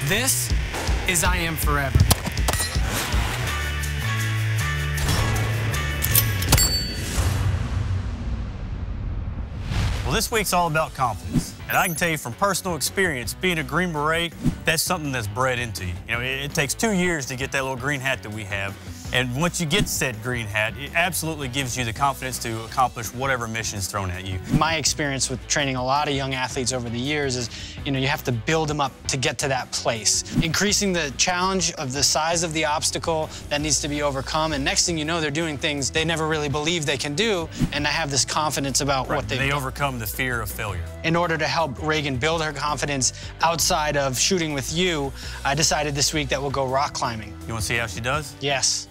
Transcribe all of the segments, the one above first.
This is I Am Forever. Well, this week's all about confidence. And I can tell you from personal experience, being a Green Beret, that's something that's bred into you. You know, it takes 2 years to get that little green hat that we have. And once you get said green hat, it absolutely gives you the confidence to accomplish whatever mission is thrown at you. My experience with training a lot of young athletes over the years is, you have to build them up to get to that place. Increasing the challenge of the size of the obstacle that needs to be overcome, and next thing you know, they're doing things they never really believed they can do, and I have this confidence about what they overcome the fear of failure. In order to help Reagan build her confidence outside of shooting with you, I decided this week that we'll go rock climbing. You want to see how she does? Yes.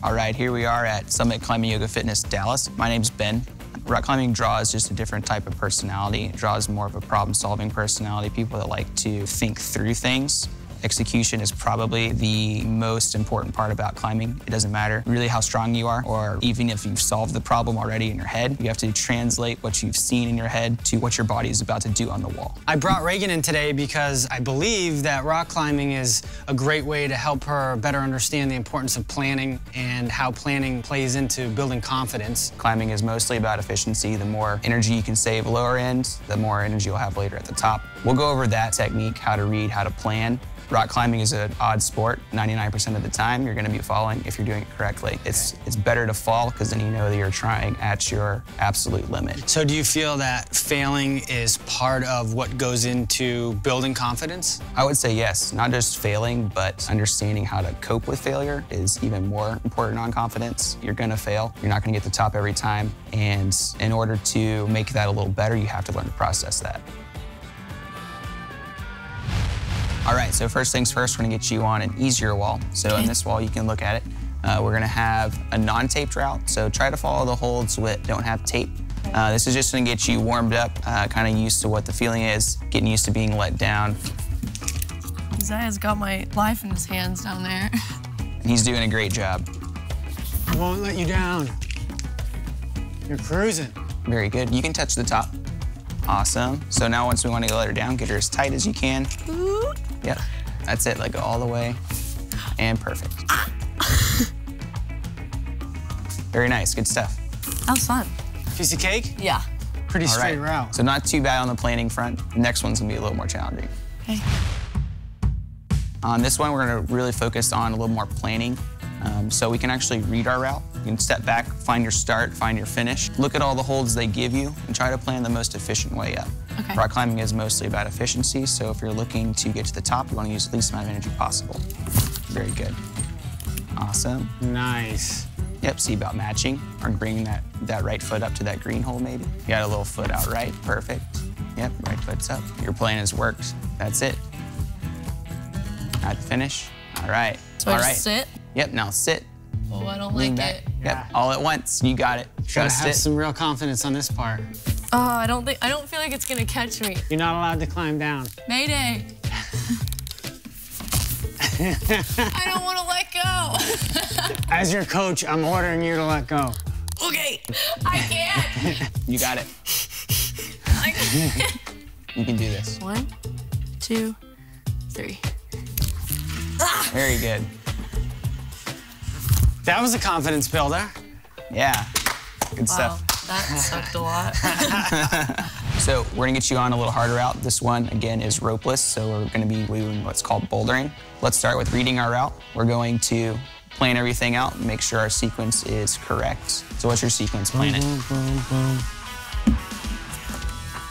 All right, here we are at Summit Climbing Yoga Fitness, Dallas. My name's Ben. Rock climbing draws just a different type of personality. It draws more of a problem-solving personality, people that like to think through things. Execution is probably the most important part about climbing. It doesn't matter really how strong you are, or even if you've solved the problem already in your head, you have to translate what you've seen in your head to what your body is about to do on the wall. I brought Reagan in today because I believe that rock climbing is a great way to help her better understand the importance of planning and how planning plays into building confidence. Climbing is mostly about efficiency. The more energy you can save lower end, the more energy you'll have later at the top. We'll go over that technique, how to read, how to plan. Rock climbing is an odd sport. 99% of the time, you're going to be falling if you're doing it correctly. It's better to fall because then you know that you're trying at your absolute limit. So do you feel that failing is part of what goes into building confidence? I would say yes. Not just failing, but understanding how to cope with failure is even more important on confidence. You're going to fail. You're not going to get the top every time. And in order to make that a little better, you have to learn to process that. All right, so first things first, we're gonna get you on an easier wall. So in this wall, you can look at it. We're gonna have a non-taped route, so try to follow the holds that don't have tape. This is just gonna get you warmed up, kind of used to what the feeling is, getting used to being let down. Isaiah's got my life in his hands down there. And he's doing a great job. I won't let you down. You're cruising. Very good, you can touch the top. Awesome. So now once we want to let her down, get her as tight as you can. Ooh. Yep, that's it, let go all the way, and perfect. Very nice, good stuff. That was fun. Piece of cake? Yeah. Pretty straight route. So not too bad on the planning front. The next one's gonna be a little more challenging. Okay. On this one, we're gonna really focus on a little more planning. So we can actually read our route. You can step back, find your start, find your finish. Look at all the holds they give you and try to plan the most efficient way up. Okay. Rock climbing is mostly about efficiency, so if you're looking to get to the top, you want to use the least amount of energy possible. Very good. Awesome. Nice. Yep, see about matching or bringing that right foot up to that green hole maybe. You got a little foot out right, perfect. Yep, right foot's up. Your plan has worked. That's it. At the finish. All right. So I just sit? Yep, now sit. Oh, I don't like it. Yep, all at once. You got it. Gotta have some real confidence on this part. Oh, I don't feel like it's gonna catch me. You're not allowed to climb down. Mayday. I don't want to let go. As your coach, I'm ordering you to let go. Okay, I can't. You got it. I can't. You can do this. 1, 2, 3. Ah! Very good. That was a confidence builder. Yeah, good Wow, stuff. that sucked a lot. So we're gonna get you on a little harder route. This one, again, is ropeless, so we're gonna be doing what's called bouldering. Let's start with reading our route. We're going to plan everything out and make sure our sequence is correct. So what's your sequence? Plan it.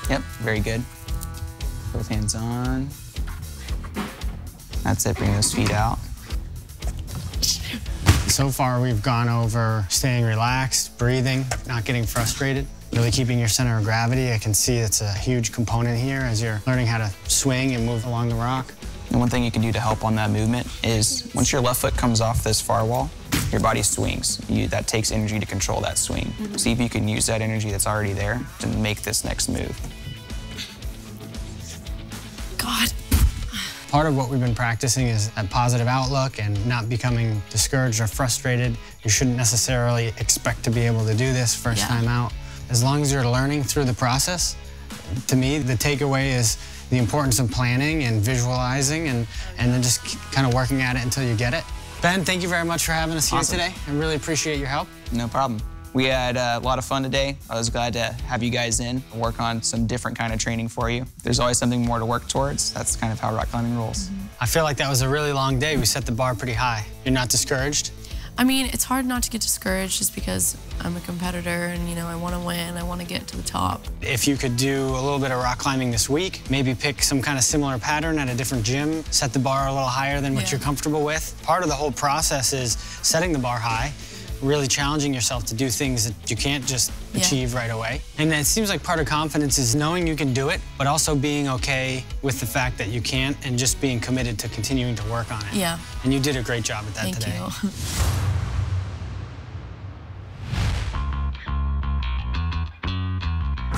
Yep, very good. Both hands on. That's it, bring those feet out. So far, we've gone over staying relaxed, breathing, not getting frustrated, really keeping your center of gravity. I can see it's a huge component here as you're learning how to swing and move along the rock. And one thing you can do to help on that movement is once your left foot comes off this far wall, your body swings. That takes energy to control that swing. See if you can use that energy that's already there to make this next move. God. Part of what we've been practicing is a positive outlook and not becoming discouraged or frustrated. You shouldn't necessarily expect to be able to do this first time out. as long as you're learning through the process, to me, the takeaway is the importance of planning and visualizing and then just kind of working at it until you get it. Ben, thank you very much for having us here today. I really appreciate your help. No problem. We had a lot of fun today. I was glad to have you guys in, work on some different kind of training for you. There's always something more to work towards. That's kind of how rock climbing rolls. I feel like that was a really long day. We set the bar pretty high. You're not discouraged? I mean, it's hard not to get discouraged just because I'm a competitor and, you know, I want to win, I want to get to the top. If you could do a little bit of rock climbing this week, maybe pick some kind of similar pattern at a different gym, set the bar a little higher than what you're comfortable with. Part of the whole process is setting the bar high, really challenging yourself to do things that you can't just achieve right away. And it seems like part of confidence is knowing you can do it, but also being okay with the fact that you can't and just being committed to continuing to work on it. Yeah. And you did a great job at that today. Thank you.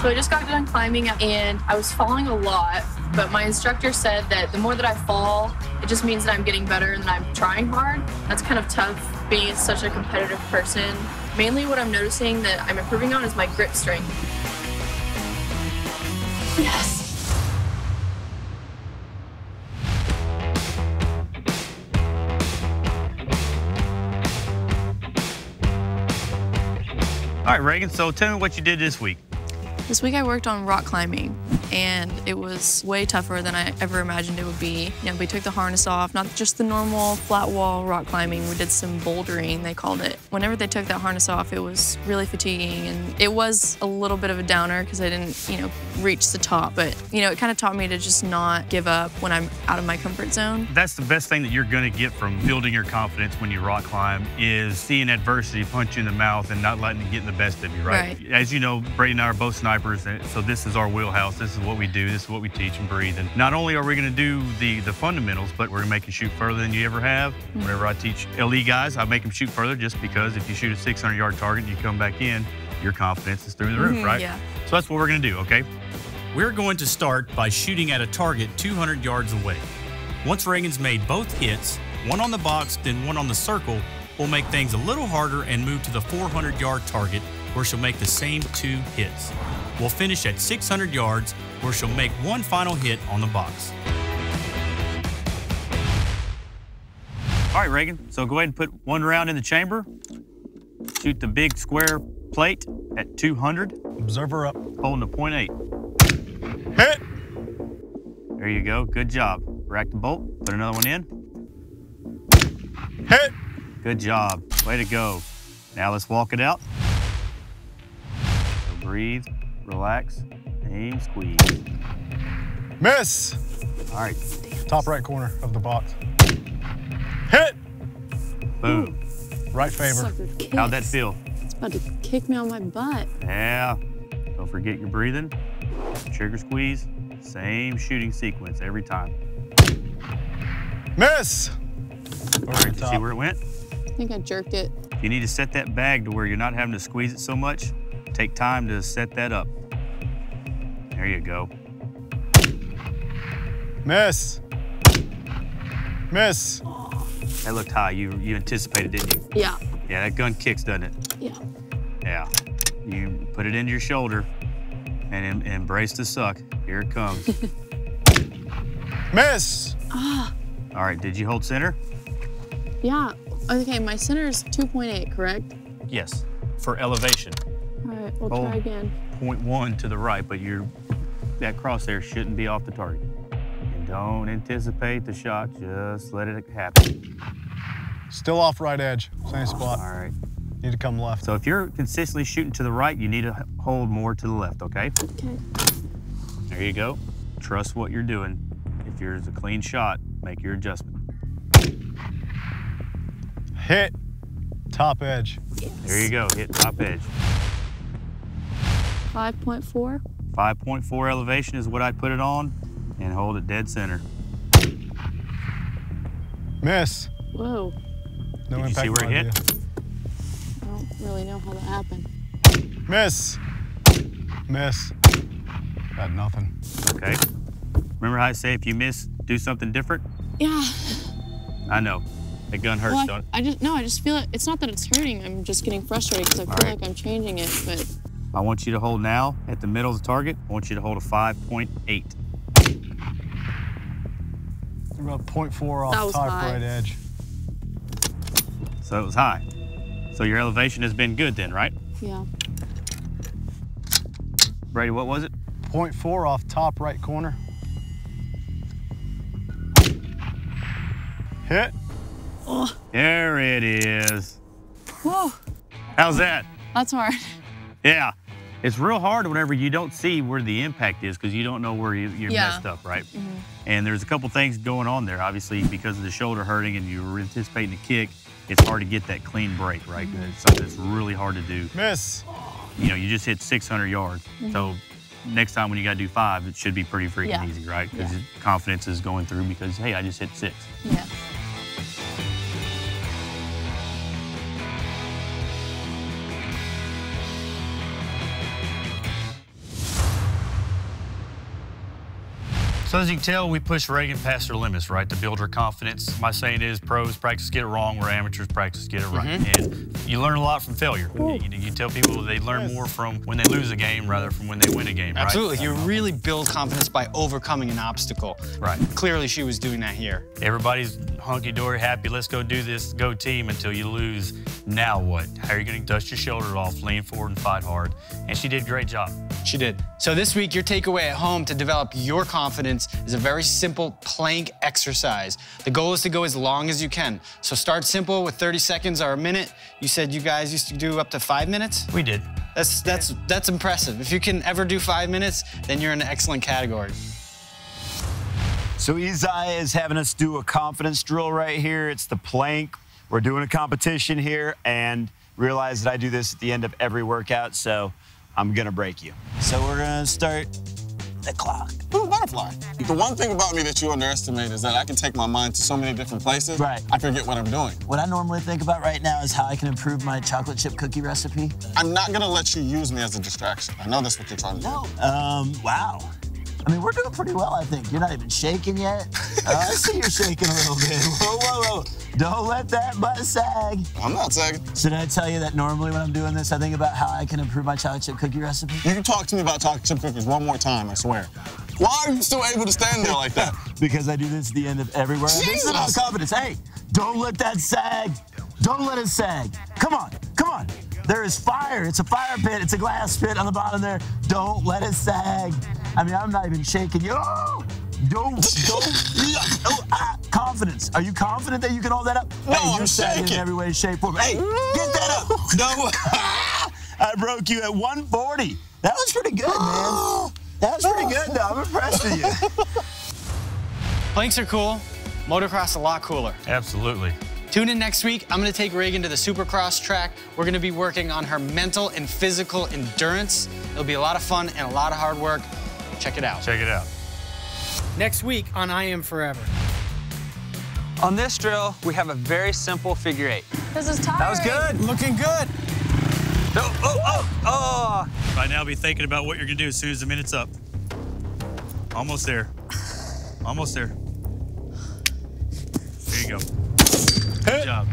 So I just got done climbing and I was falling a lot, but my instructor said that the more that I fall, it just means that I'm getting better and that I'm trying hard. That's kind of tough being such a competitive person. Mainly what I'm noticing that I'm improving on is my grip strength. Yes. All right, Reagan, so tell me what you did this week. This week I worked on rock climbing, and it was way tougher than I ever imagined it would be. You know, we took the harness off, not just the normal flat wall rock climbing. We did some bouldering, they called it. Whenever they took that harness off, it was really fatiguing, and it was a little bit of a downer because I didn't, you know, reach the top. But, you know, it kind of taught me to just not give up when I'm out of my comfort zone. That's the best thing that you're going to get from building your confidence when you rock climb is seeing adversity punch you in the mouth and not letting it get in the best of you, right? As you know, Brady and I are both snipers, so this is our wheelhouse. This is what we do. This is what we teach and breathe. And not only are we going to do the fundamentals, but we're going to make you shoot further than you ever have. Whenever I teach LE guys, I make them shoot further just because if you shoot a 600-yard target and you come back in, your confidence is through the roof, right? Yeah. So that's what we're going to do, okay? We're going to start by shooting at a target 200 yards away. Once Reagan's made both hits, one on the box, then one on the circle, we'll make things a little harder and move to the 400-yard target where she'll make the same 2 hits. We'll finish at 600 yards where she'll make one final hit on the box. All right, Reagan, so go ahead and put one round in the chamber. Shoot the big square plate at 200. Observer up. Holding a .8. Hit! There you go, good job. Rack the bolt, put another one in. Hit! Good job, way to go. Now let's walk it out. So breathe, relax, aim, squeeze. Miss! All right. Top right corner of the box. Hit! Boom. Right favor. How'd that feel? It's about to kick me on my butt. Yeah. Don't forget your breathing. Trigger squeeze. Same shooting sequence every time. Miss! All right, you see where it went? I think I jerked it. If you need to set that bag to where you're not having to squeeze it so much, take time to set that up. There you go. Miss! Miss! That looked high. You anticipated, didn't you? Yeah. Yeah, that gun kicks, doesn't it? Yeah. Yeah. You put it into your shoulder and embrace the suck. Here it comes. Miss! Ah. All right, did you hold center? Yeah. Okay, my center is 2.8, correct? Yes, for elevation. All right, we'll Hold try again. 0.1 to the right, but that crosshair shouldn't be off the target. And don't anticipate the shot, just let it happen. Still off right edge, same spot. All right. Need to come left. So if you're consistently shooting to the right, you need to hold more to the left, okay? Okay. There you go. Trust what you're doing. If there's a clean shot, make your adjustment. Hit top edge. Yes. There you go, hit top edge. 5.4. 5.4 elevation is what I'd put it on, and hold it dead center. Miss. Whoa. No Did you impact see where it hit? idea. I don't really know how that happened. Miss. Miss. Got nothing. Okay. Remember how I say if you miss, do something different? Yeah. I know. That gun hurts, don't it? I just feel it. It's not that it's hurting. I'm just getting frustrated because I feel like I'm changing it, but I want you to hold now at the middle of the target. I want you to hold a 5.8. About 0.4 That off was top high. right edge. So it was high. So your elevation has been good then, right? Yeah. Brady, what was it? 0.4 off top right corner. Hit. There it is. Whoa, How's that? that's hard. Yeah. It's real hard whenever you don't see where the impact is because you don't know where you're Yeah. messed up, right? And there's a couple things going on there. Obviously, because of the shoulder hurting and you were anticipating a kick, it's hard to get that clean break, right? It's something that's really hard to do. Miss. You know, you just hit 600 yards. So next time when you got to do 5, it should be pretty freaking Yeah. easy, right? Because Yeah. confidence is going through because, hey, I just hit 6. Yeah. So as you can tell, we push Reagan past her limits, right, to build her confidence. My saying is pros practice get it wrong where amateurs practice get it right. And you learn a lot from failure. You tell people they learn more from when they lose a game rather from when they win a game, right? Absolutely. You really build confidence by overcoming an obstacle. Right. Clearly, she was doing that here. Everybody's hunky-dory, happy, let's go do this, go team, until you lose. Now what? How are you going to dust your shoulder off, lean forward, and fight hard? And she did a great job. She did. So this week, your takeaway at home to develop your confidence is a very simple plank exercise. The goal is to go as long as you can. So start simple with 30 seconds or a minute. You said you guys used to do up to 5 minutes? We did. That's impressive. If you can ever do 5 minutes, then you're in an excellent category. So Izai is having us do a confidence drill right here. It's the plank. We're doing a competition here, and realize that I do this at the end of every workout, so I'm gonna break you. So we're gonna start the clock. Ooh, butterfly. The one thing about me that you underestimate is that I can take my mind to so many different places. Right. I forget what I'm doing. What I normally think about right now is how I can improve my chocolate chip cookie recipe. I'm not gonna let you use me as a distraction. I know that's what you're trying to do. Wow. I mean, we're doing pretty well, I think. You're not even shaking yet. I see you're shaking a little bit. Whoa, whoa, whoa. Don't let that butt sag. I'm not sagging. So did I tell you that normally when I'm doing this, I think about how I can improve my chocolate chip cookie recipe? You can talk to me about chocolate chip cookies one more time, I swear. Why are you still able to stand there like that? Because I do this at the end of everywhere. This is about confidence. Hey, don't let that sag. Don't let it sag. Come on, come on. There is fire. It's a fire pit. It's a glass pit on the bottom there. Don't let it sag. I mean, I'm not even shaking you. Oh, don't. Confidence. Are you confident that you can hold that up? No, hey, you're I'm sagging shaking. in every way, shape, form. Hey, get that up. No. I broke you at 140. That was pretty good, man. That was pretty good, though. I'm impressed with you. Planks are cool. Motocross a lot cooler. Absolutely. Tune in next week. I'm going to take Reagan to the Supercross track. We're going to be working on her mental and physical endurance. It'll be a lot of fun and a lot of hard work. Check it out. Check it out. Next week on I Am Forever. On this drill, we have a very simple figure 8. This is tiring. That was good. Looking good. Oh. Right now, be thinking about what you're going to do as soon as the minute's up. Almost there. Almost there. There you go. Good job.